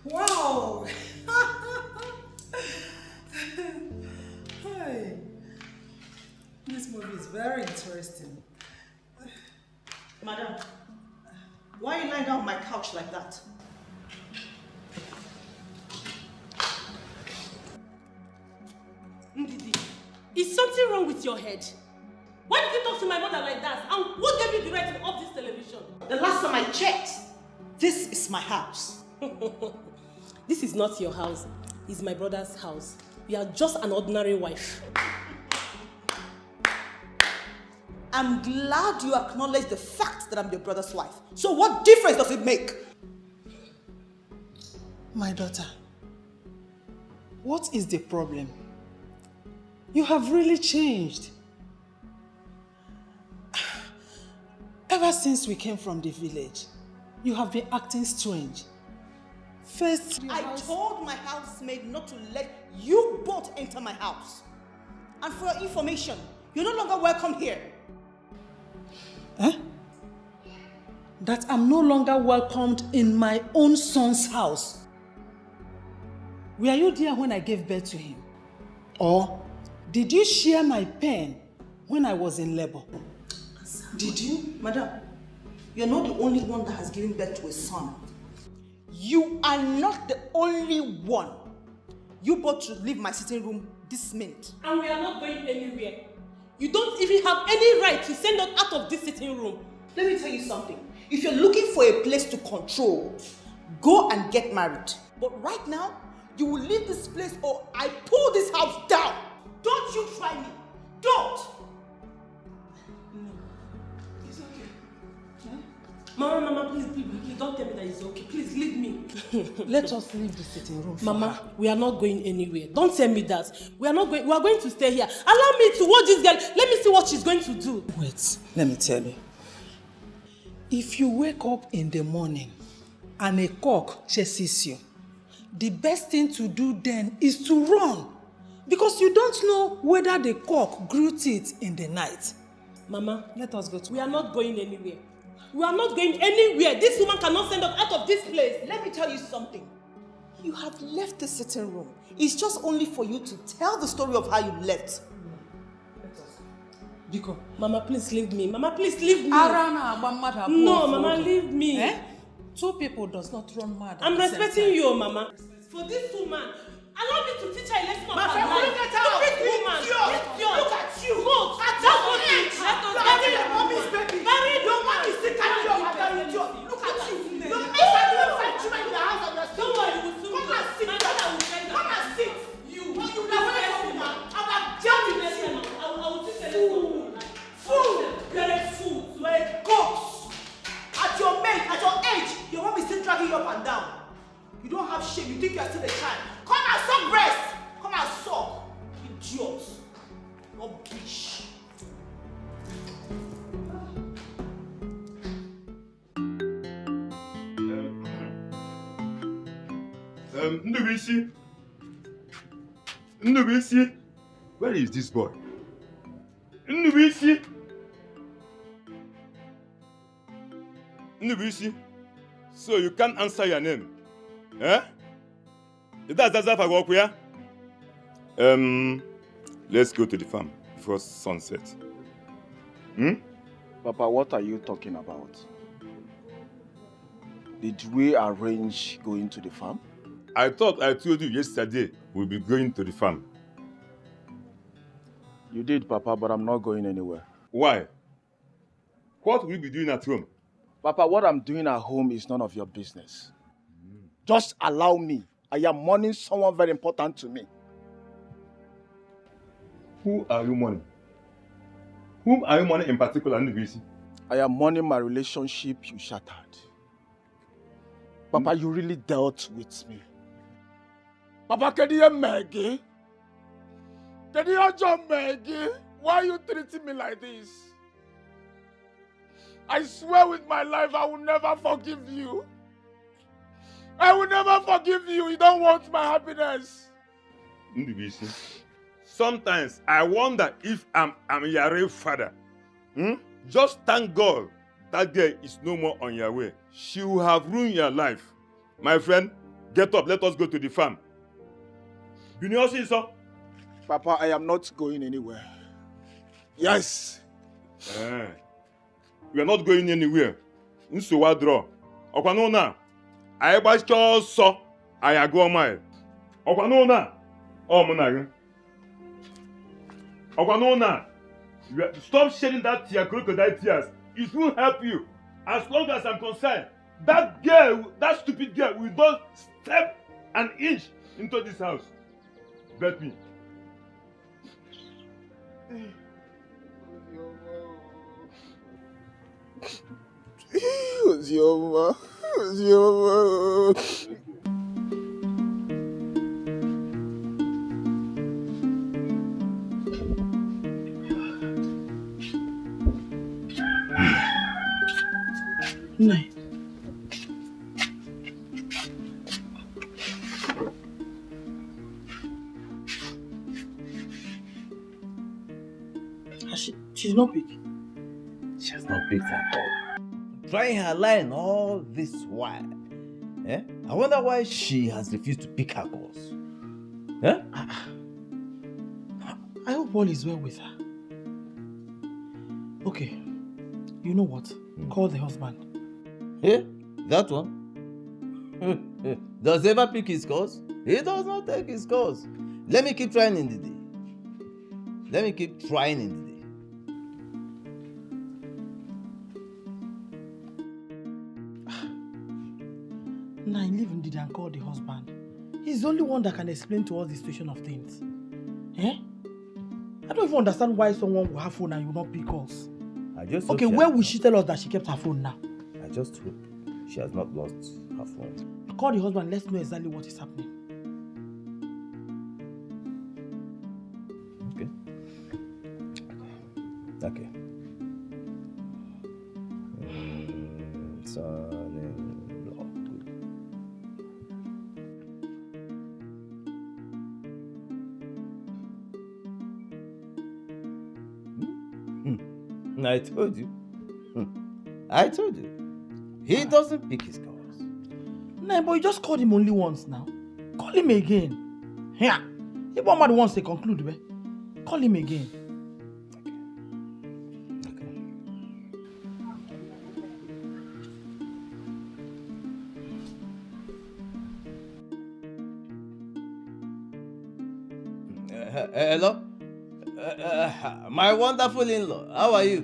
Speaker 9: Wow! Hi. This movie is very interesting.
Speaker 3: Madam, why are you lying down on my couch like that?
Speaker 2: Ndidi, is something wrong with your head? Why did you talk to my mother like that? And what gave you the right to off this television?
Speaker 3: The last time I checked, this is my house.
Speaker 2: This is not your house. It's my brother's house. You are just an ordinary wife.
Speaker 3: I'm glad you acknowledge the fact that I'm your brother's wife. So what difference does it make?
Speaker 9: My daughter, what is the problem? You have really changed. Ever since we came from the village, you have been acting strange. First,
Speaker 3: I told my housemaid not to let you both enter my house. And for your information, you're no longer welcome here.
Speaker 9: Huh? That I'm no longer welcomed in my own son's house. Were you there when I gave birth to him? Or did you share my pain when I was in labor?
Speaker 3: Did you? Madam, you're not the only one that has given birth to a son. You are not the only one. You both should leave my sitting room this minute.
Speaker 2: And we are not going anywhere. You don't even have any right to send us out of this sitting room.
Speaker 3: Let me tell you something. If you're looking for a place to control, go and get married. But right now, you will leave this place or I pull this house down. Don't you try me. Don't.
Speaker 2: No. It's okay. Huh? Mama, please, don't tell me that it's okay. Please, leave me.
Speaker 9: Let us leave the sitting room.
Speaker 2: Mama, we are not going anywhere. Don't tell me that. We are going to stay here. Allow me to watch this girl. Let me see what she's going to do.
Speaker 9: Wait, let me tell you. If you wake up in the morning and a cock chases you, the best thing to do then is to run. Because you don't know whether the cock grew teeth in the night.
Speaker 3: Mama,
Speaker 9: Let us go to...
Speaker 3: we are not going anywhere. We are not going anywhere. This woman cannot send us out of this place.
Speaker 7: Let me tell you something. You have left the sitting room. It's just only for you to tell the story of how you left.
Speaker 9: Biko.
Speaker 3: Mama, please leave me. Mama, please leave me.
Speaker 9: No,
Speaker 3: Mama, leave me.
Speaker 9: Eh? Two people does not run mad.
Speaker 3: I'm respecting you, Mama. For this woman, allow me to teach her a lesson of her life. Stupid woman. Look at you. Go. That's what you bury your mommy's baby. Bury your mommy. Look at you. Your mess are doing 5 children in the house and you're still worried. Come and sit. Come and sit. You away from me now. I will jump in this room. I will teach her a lesson. Fool. You're a fool. You're a ghost. At your age, your mom is still dragging you up and down. You don't have shame. You think you're still a child. Come and suck breast. Come and suck. Idiot. Rubbish.
Speaker 10: Ndubisi, where is this boy? Ndubisi, so you can't answer your name, eh? That's for work, yeah? Let's go to the farm before sunset.
Speaker 6: Papa, what are you talking about? Did we arrange going to the farm?
Speaker 10: I thought I told you yesterday we'll be going to the farm.
Speaker 6: You did, Papa, but I'm not going anywhere.
Speaker 10: Why? What will you be doing at home?
Speaker 6: Papa, what I'm doing at home is none of your business. Just allow me. I am mourning someone very important to me.
Speaker 10: Who are you mourning? Whom are you mourning in particular, Ndubisi?
Speaker 6: I am mourning my relationship you shattered. Papa, you really dealt with me. Papa, can you Maggie? Can you John Maggie? Why are you treating me like this? I swear with my life I will never forgive you. I will never forgive you. You don't want my happiness.
Speaker 10: Ndubisi, sometimes I wonder if I'm your real father. Just thank God that girl is no more on your way. She will have ruined your life. My friend, get up. Let us go to the farm.
Speaker 6: Papa, I am not going anywhere. Yes.
Speaker 10: We are not going anywhere. Nsuwa draw. Okwanona. I was just so I go mile. Okwanona. Oh Munaga. Okwanona. Stop shedding that tear, crocodile tears. It will help you. As long as I'm concerned, that girl, that stupid girl, will not step an inch into this house. Bet me.
Speaker 6: Ozioma.
Speaker 5: No. She's not picked.
Speaker 11: She has not picked at all. Trying her line all this while. Eh? I wonder why she has refused to pick her calls. Eh?
Speaker 5: I hope all is well with her. Okay, you know what? Call the husband.
Speaker 11: Eh? That one? Does he ever pick his calls? He does not take his calls. Let me keep trying in the day. Let me keep trying in the day.
Speaker 5: Nah, leave him and call the husband. He's the only one that can explain to us the situation of things. Eh? I don't even understand why someone will have phone and you will not pick calls. Okay, where will she tell us that she kept her phone now?
Speaker 11: I just hope she has not lost her phone.
Speaker 5: Call the husband, let's know exactly what is happening.
Speaker 11: Okay. Son-in-law. Good. I told you. I told you. He doesn't pick his calls.
Speaker 5: Nah, but you just called him only once now. Call him again. Yeah. If one man wants to conclude, call him again.
Speaker 11: Hello? My wonderful in-law, how are you?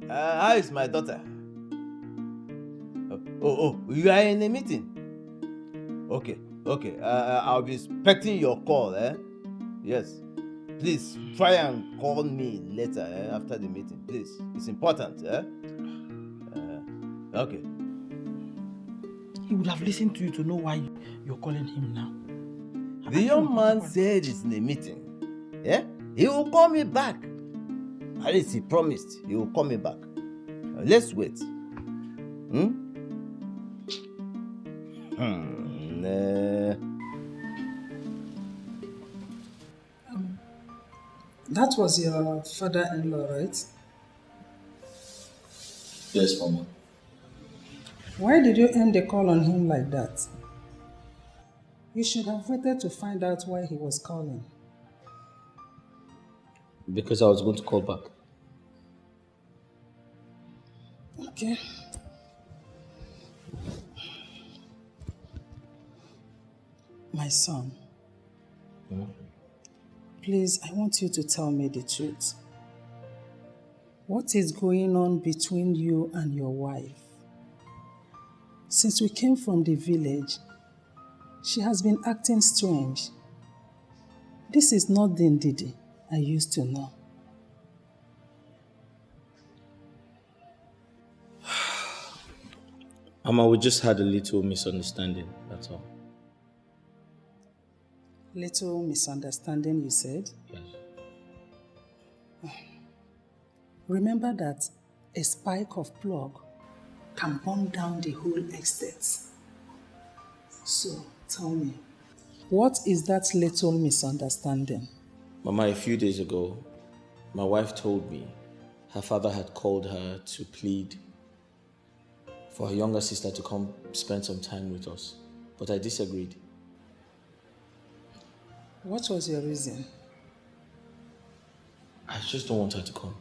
Speaker 11: How is my daughter? You are in a meeting? Okay. I'll be expecting your call, eh? Yes. Please, try and call me later, after the meeting, please. It's important, eh? Okay.
Speaker 5: He would have listened to you to know why you're calling him now.
Speaker 11: The young man said he's in a meeting. Yeah? He will call me back. At least he promised he will call me back. Let's wait.
Speaker 9: That was your father-in-law, right?
Speaker 1: Yes, Mama.
Speaker 9: Why did you end the call on him like that? You should have waited to find out why he was calling.
Speaker 1: Because I was going to call back.
Speaker 9: Okay. My son. Please, I want you to tell me the truth. What is going on between you and your wife? Since we came from the village, she has been acting strange. This is not the Ndidi I used to know.
Speaker 1: Mama, we just had a little misunderstanding, that's all.
Speaker 9: Little misunderstanding, you said?
Speaker 1: Yes.
Speaker 9: Remember that a spike of plug can burn down the whole estate. So, tell me, what is that little misunderstanding?
Speaker 1: Mama, a few days ago, my wife told me her father had called her to plead for her younger sister to come spend some time with us, but I disagreed.
Speaker 9: What was your reason?
Speaker 1: I just don't want her to come.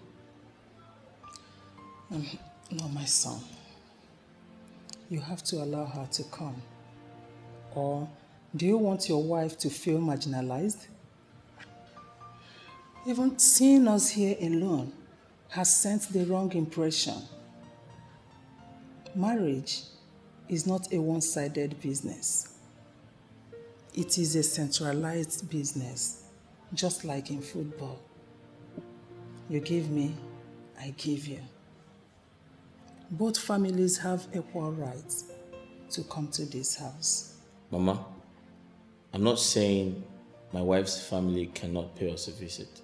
Speaker 9: No, my son. You have to allow her to come. Or do you want your wife to feel marginalized? Even seeing us here alone has sent the wrong impression. Marriage is not a one-sided business. It is a centralized business, just like in football. You give me, I give you. Both families have equal rights to come to this house.
Speaker 1: Mama, I'm not saying my wife's family cannot pay us a visit,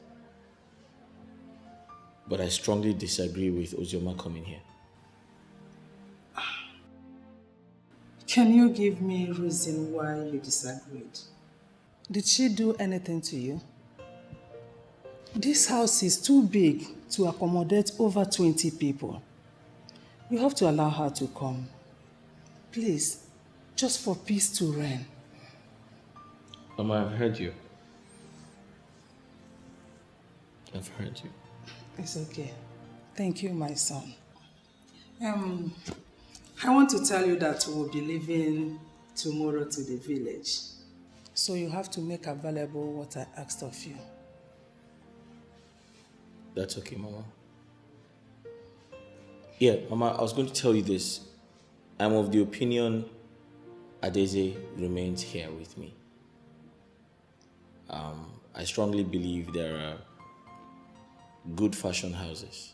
Speaker 1: but I strongly disagree with Ozioma coming here.
Speaker 9: Can you give me a reason why you disagreed? Did she do anything to you? This house is too big to accommodate over 20 people. You have to allow her to come. Please, just for peace to reign.
Speaker 1: Mama, I've heard you. I've heard you.
Speaker 9: It's okay. Thank you, my son. I want to tell you that we'll be leaving tomorrow to the village. So you have to make available what I asked of you.
Speaker 1: That's okay, Mama. Yeah, Mama, I was going to tell you this. I'm of the opinion Adeze remains here with me. I strongly believe there are good fashion houses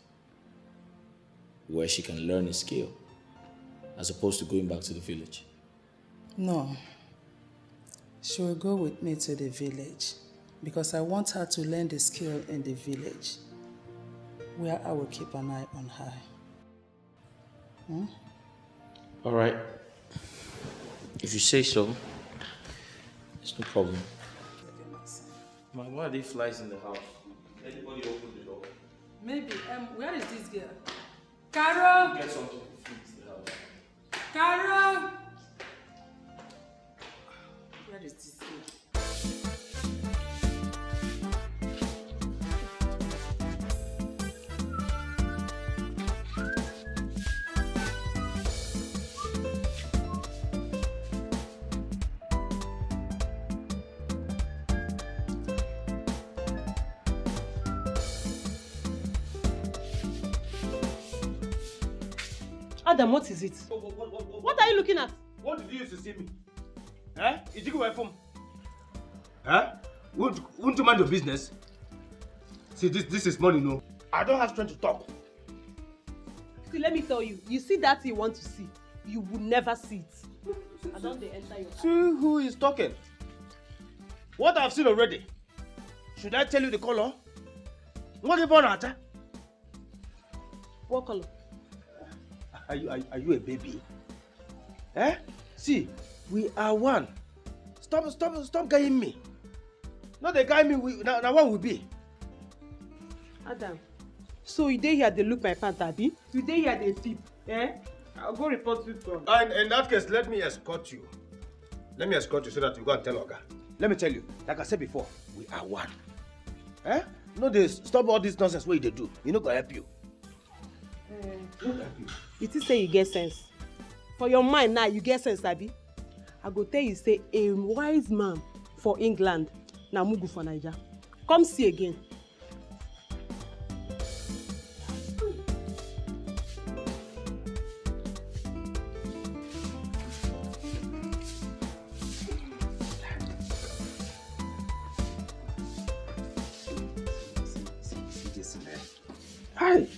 Speaker 1: where she can learn a skill as opposed to going back to the village.
Speaker 9: No. She will go with me to the village because I want her to learn the skill in the village where I will keep an eye on her.
Speaker 1: All right. If you say so, it's no problem. Why are they flies in the house? Anybody open the door?
Speaker 9: Maybe. Where is this girl? Carol!
Speaker 1: Get something to fix the house.
Speaker 9: Carol! Where is this girl?
Speaker 2: Adam, what is it? What are you looking at?
Speaker 6: What did you use to see me? Eh? Is you my phone? Huh? Won't you mind your business? See, this is money, no? I don't have strength to talk.
Speaker 2: See, let me tell you. You see that you want to see. You will never see it. I don't they enter your
Speaker 6: See who is talking? What I've seen already. Should I tell you the color? What about that?
Speaker 2: What color?
Speaker 6: Are you a baby? Eh? See, we are one. Stop guiding me. Not the guy me. Now what will be?
Speaker 2: Adam, so you dey here they look my pant, abi? You dey here they peep, eh? I'll go report you to.
Speaker 6: And in that case, let me escort you. Let me escort you so that you go and tell Oga. Let me tell you, like I said before, we are one. Eh? No, they stop all this nonsense what they do. You know, go help you.
Speaker 2: It is say you get sense. For your mind now, you get sense, abi? I go tell you say a wise man for England, na mugu for Niger. Come see again.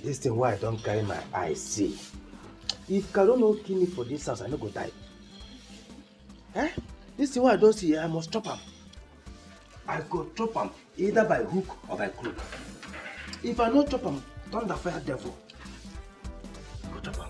Speaker 6: This thing why I don't carry my eyes see. If Carol no kill me for this house, I no go die. Eh? This thing why I don't see, I must chop him. I go chop him either by hook or by crook. If I no chop him, thunder fire devil. Go chop him.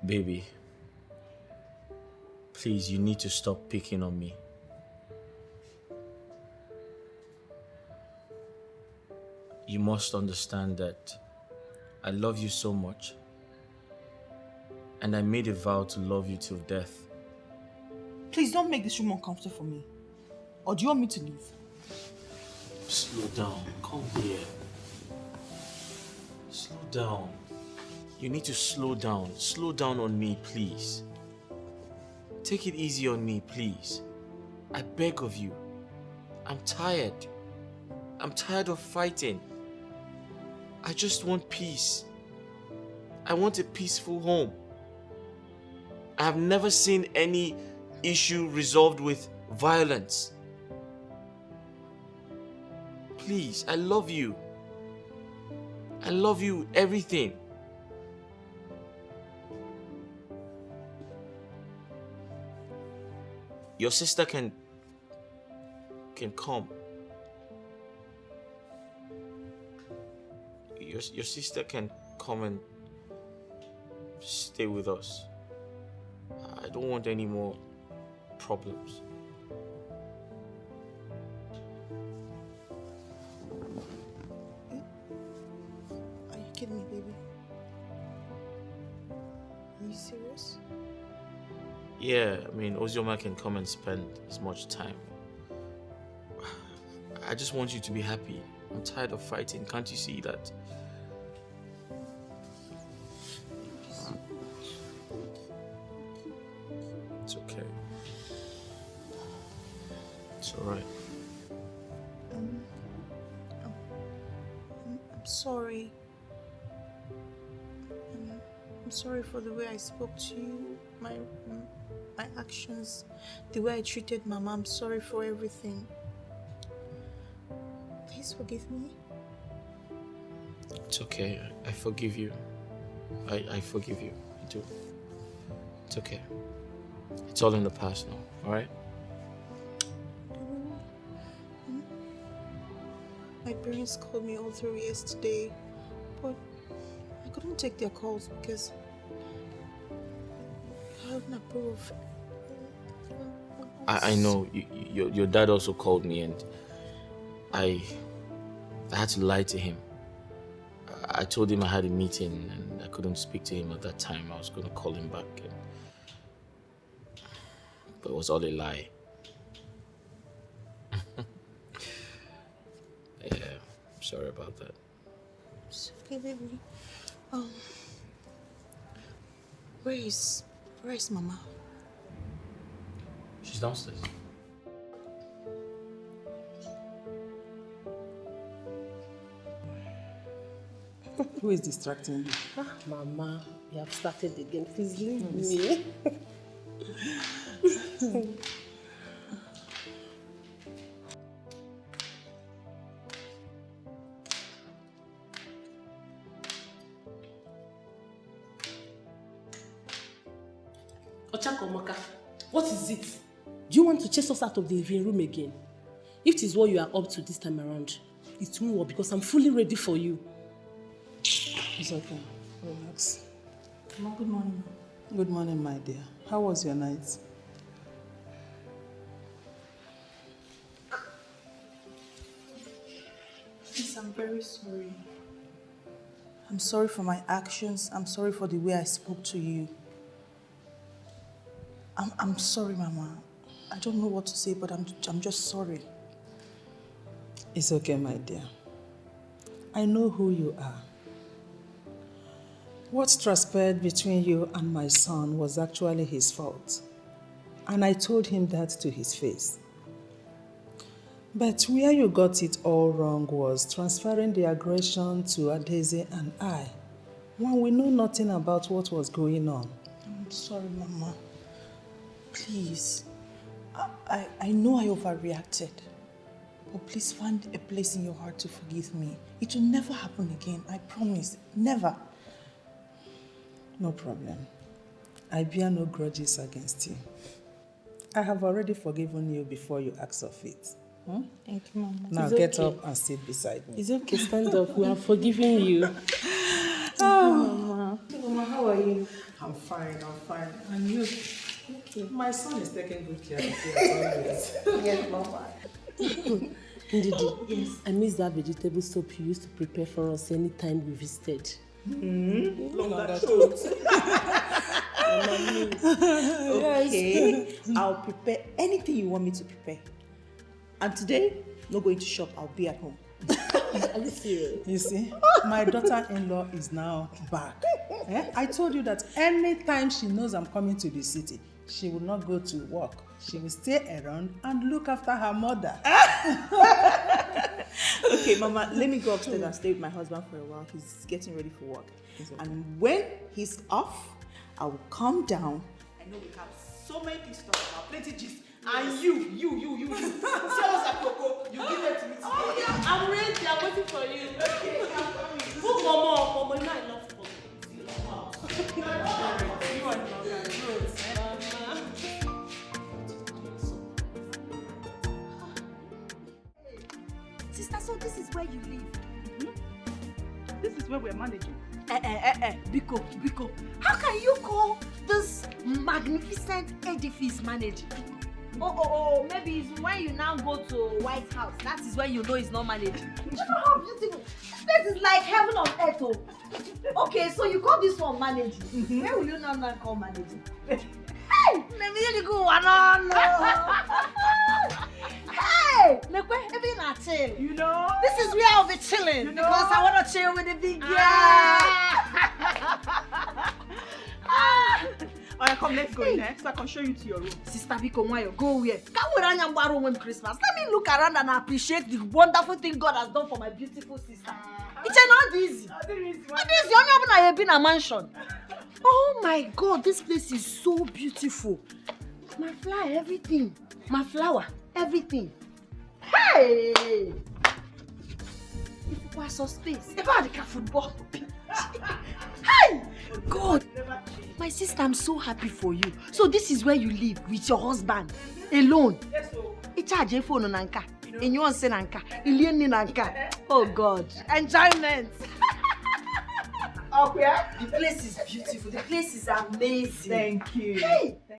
Speaker 1: Baby, please, you need to stop picking on me. You must understand that I love you so much, and I made a vow to love you till death.
Speaker 7: Please don't make this room uncomfortable for me. Or do you want me to leave?
Speaker 1: Slow down, come here. Slow down. You need to slow down. Slow down on me, please. Take it easy on me, please. I beg of you. I'm tired. I'm tired of fighting. I just want peace. I want a peaceful home. I have never seen any issue resolved with violence. Please, I love you. I love you, everything. Your sister can come. Your sister can come and stay with us. I don't want any more problems.
Speaker 7: Are you kidding me, baby? Are you serious?
Speaker 1: Yeah, I mean, Ozioma can come and spend as much time. I just want you to be happy. I'm tired of fighting. Can't you see that? It's okay. It's alright.
Speaker 7: I'm sorry. I'm sorry for the way I spoke to you, my actions, the way I treated Mama. I'm sorry for everything.
Speaker 12: please forgive me?
Speaker 1: It's okay. I forgive you. I forgive you. I do. It's okay. It's all in the past now, alright?
Speaker 12: My parents called me all through yesterday, but I couldn't take their calls because I hadn't approved.
Speaker 1: I know. Your dad also called me and I had to lie to him. I told him I had a meeting and I couldn't speak to him at that time. I was going to call him back. But it was all a lie. Yeah, I'm sorry about that.
Speaker 12: It's okay, baby. Where is Mama?
Speaker 1: She's downstairs.
Speaker 9: Who is distracting you?
Speaker 2: Mama, you have started again. Please leave me.
Speaker 13: Ochakomaka, what is it? Do you want to chase us out of the living room again? If it is what you are up to this time around, it won't work because I'm fully ready for you.
Speaker 9: It's okay. Relax.
Speaker 12: Mama, good morning.
Speaker 9: Good morning, my dear. How was your night?
Speaker 12: Please, I'm very sorry. I'm sorry for my actions. I'm sorry for the way I spoke to you. I'm sorry, Mama. I don't know what to say, but I'm just sorry.
Speaker 9: It's okay, my dear. I know who you are. What transpired between you and my son was actually his fault. And I told him that to his face. But where you got it all wrong was transferring the aggression to Adeze and I, when we know nothing about what was going on.
Speaker 12: I'm sorry, Mama. Please. I know I overreacted. But please find a place in your heart to forgive me. It will never happen again. I promise. Never.
Speaker 9: No problem. I bear no grudges against you. I have already forgiven you before you ask of it.
Speaker 12: Thank you, Mama.
Speaker 9: Now
Speaker 13: It's
Speaker 9: get
Speaker 13: okay.
Speaker 9: up and sit beside me.
Speaker 13: It's okay, stand up. We are forgiving you.
Speaker 12: Mama. Mama, how are you?
Speaker 9: I'm fine. And you? Okay. My son is taking good care of you as always.
Speaker 12: Yes, Mama.
Speaker 13: Ndidi, yes. I miss that vegetable soup you used to prepare for us anytime we visited.
Speaker 12: Longer throat. Okay. I'll prepare anything you want me to prepare. And today, not going to shop. I'll be at home.
Speaker 13: Are you serious?
Speaker 9: You see, my daughter-in-law is now back. I told you that anytime she knows I'm coming to the city, she will not go to work. She will stay around and look after her mother.
Speaker 12: Okay, Mama, let me go upstairs and stay with my husband for a while. He's getting ready for work. Okay. And when he's off, I will come down. I know we have so many things to talk about, plenty gist. And you. Sales at Coco, you give it to me today.
Speaker 13: Oh, yeah, I'm ready. I'm waiting for you.
Speaker 12: Okay, I'm coming.
Speaker 13: Who, Mama, you know I love food.
Speaker 12: You are not good.
Speaker 8: Sister, so this is where you live?
Speaker 5: This is where we're managing.
Speaker 8: Biko. How can you call this magnificent edifice managing? Oh, maybe it's when you now go to White House. That is when you know it's not managing. You know how beautiful. This is like heaven on earth. Oh. Okay, so you call this one managing. Where will you now call managing? Hey! Let me go. Hey! Chill.
Speaker 5: You know?
Speaker 8: This is where I'll be chilling.
Speaker 5: You know?
Speaker 8: Because I want to chill with the big girl.
Speaker 5: Alright, come, let's go in there so I can show you to your room.
Speaker 8: Sister Biko, why you go where? Can't we run and borrow when Christmas? Let me look around and appreciate the wonderful thing God has done for my beautiful sister. It's not easy. Not easy. Only have been a mansion. Oh my God, this place is so beautiful. My flower, everything. My flower, everything. Hey! What's your space? About the football. Hi! God! My sister, I'm so happy for you. So this is where you live with your husband alone.
Speaker 5: Yes, so.
Speaker 8: He charge a phone on Anka. And you want to say Anka. Anka. Oh God. Enjoyment.
Speaker 5: Oh, yeah?
Speaker 8: The place is beautiful. The place is amazing.
Speaker 5: Thank you.
Speaker 8: Hey!